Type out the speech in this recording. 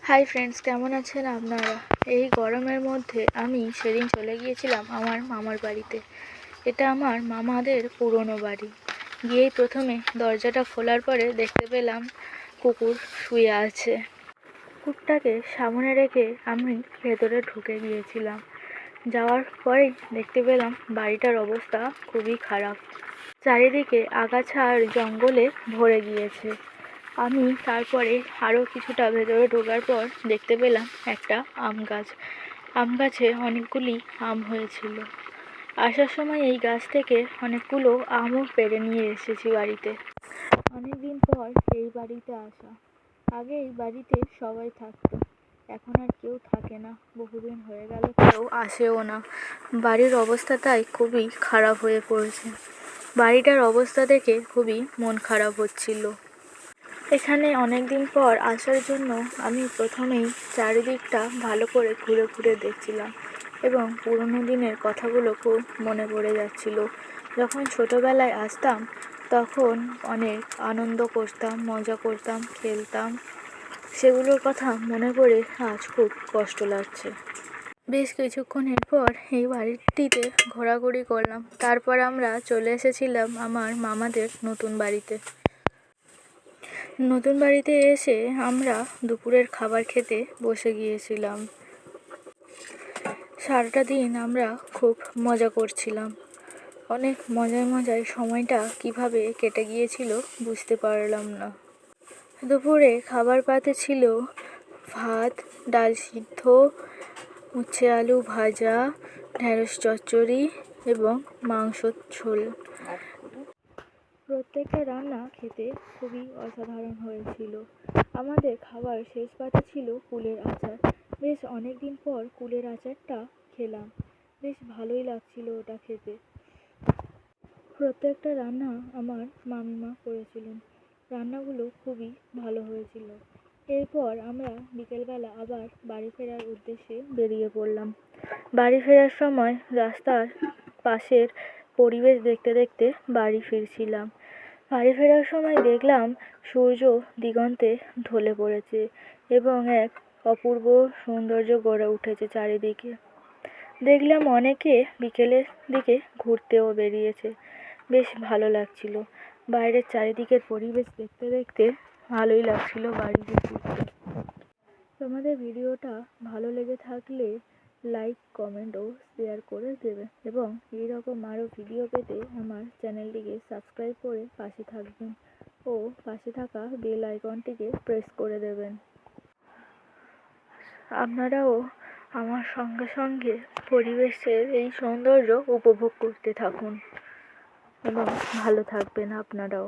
Hi friends, কেমন আছেন আপনারা? এই গরমের মধ্যে আমি সেদিন চলে গিয়েছিলাম আমার মামার বাড়িতে। এটা আমার মামাদের পুরনো বাড়ি। গিয়েই প্রথমে দরজাটা খোলার পরে দেখতে পেলাম কুকুর শুয়ে আছে। কুকুরটাকে সামনে রেখে আমি ভেতরে ঢুকে গিয়েছিলাম। যাওয়ার পরেই দেখতে পেলাম বাড়িটার অবস্থা খুবই খারাপ। চারিদিকে আগাছা আর জঙ্গলে ভরে গিয়েছে। আমি তারপরে আরও কিছুটা ভেতরে ঢোকার পর দেখতে পেলাম একটা আম গাছ। আম গাছে অনেকগুলি আম হয়েছিল। আসার সময় এই গাছ থেকে অনেকগুলো আমও পেড়ে নিয়ে এসেছি বাড়িতে। অনেক দিন পর এই বাড়িতে আসা। আগে এই বাড়িতে সবাই থাকতো, এখন আর কেউ থাকে না। বহুদিন হয়ে গেল কেউ আসেও না। বাড়ির অবস্থা তাই খুবই খারাপ হয়ে পড়েছে। বাড়িটার অবস্থা দেখে খুবই মন খারাপ হচ্ছিল। এখানে অনেক দিন পর আসার জন্য আমি প্রথমেই চারিদিকটা ভালো করে ঘুরে ঘুরে দেখছিলাম এবং পুরনো দিনের কথাগুলো খুব মনে পড়ে যাচ্ছিল। যখন ছোটোবেলায় আসতাম তখন অনেক আনন্দ করতাম, মজা করতাম, খেলতাম। সেগুলোর কথা মনে পড়ে আজ খুব কষ্ট লাগছে। বেশ কিছুক্ষণের পর এই বাড়িটিতে ঘোরাঘুরি করলাম। তারপর আমরা চলে এসেছিলাম আমার মামাদের নতুন বাড়িতে। নতুন বাড়িতে এসে আমরা দুপুরের খাবার খেতে বসে গিয়েছিলাম। সারাটা দিন আমরা খুব মজা করছিলাম। অনেক মজায় সময়টা কিভাবে কেটে গিয়েছিল বুঝতে পারলাম না। দুপুরে খাবার পাতে ছিল ভাত, ডাল সিদ্ধ, উচ্ছে আলু ভাজা, ঢেঁড়স চচ্চড়ি এবং মাংসর ঝোল। প্রত্যেকটা রান্না খেতে খুবই অসাধারণ হয়েছিল। আমাদের খাবার শেষ পাতে ছিল কুলের আচার। বেশ অনেক দিন পর কুলের আচারটা খেলাম। বেশ ভালোই লাগছিল ওটা খেতে। প্রত্যেকটা রান্না আমার মামিমা করেছিলেন। রান্নাগুলো খুবই ভালো হয়েছিল। এরপর আমরা বিকেলবেলা আবার বাড়ি ফেরার উদ্দেশ্যে বেরিয়ে পড়লাম। বাড়ি ফেরার সময় রাস্তার পাশের পরিবেশ দেখতে দেখতে বাড়ি ফিরছিলাম। বাড়ি ফেরার সময় দেখলাম সূর্য দিগন্তে ঢলে পড়েছে এবং এক অপূর্ব সৌন্দর্য গড়ে উঠেছে চারিদিকে। দেখলাম অনেকে বিকেলের দিকে ঘুরতেও বেরিয়েছে। বেশ ভালো লাগছিল। বাইরের চারিদিকের পরিবেশ দেখতে দেখতে ভালোই লাগছিল বাড়িতে ফিরতে। তোমাদের ভিডিওটা ভালো লেগে থাকলে লাইক, কমেন্ট ও শেয়ার করে দেবে এবং এইরকম আরও ভিডিও পেতে আমার চ্যানেলটিকে সাবস্ক্রাইব করে পাশে থাকবেন ও পাশে থাকা বেল আইকনটিকে প্রেস করে দেবেন। আপনারাও আমার সঙ্গে সঙ্গে পরিবেশের এই সৌন্দর্য উপভোগ করতে থাকুন এবং ভালো থাকবেন আপনারাও।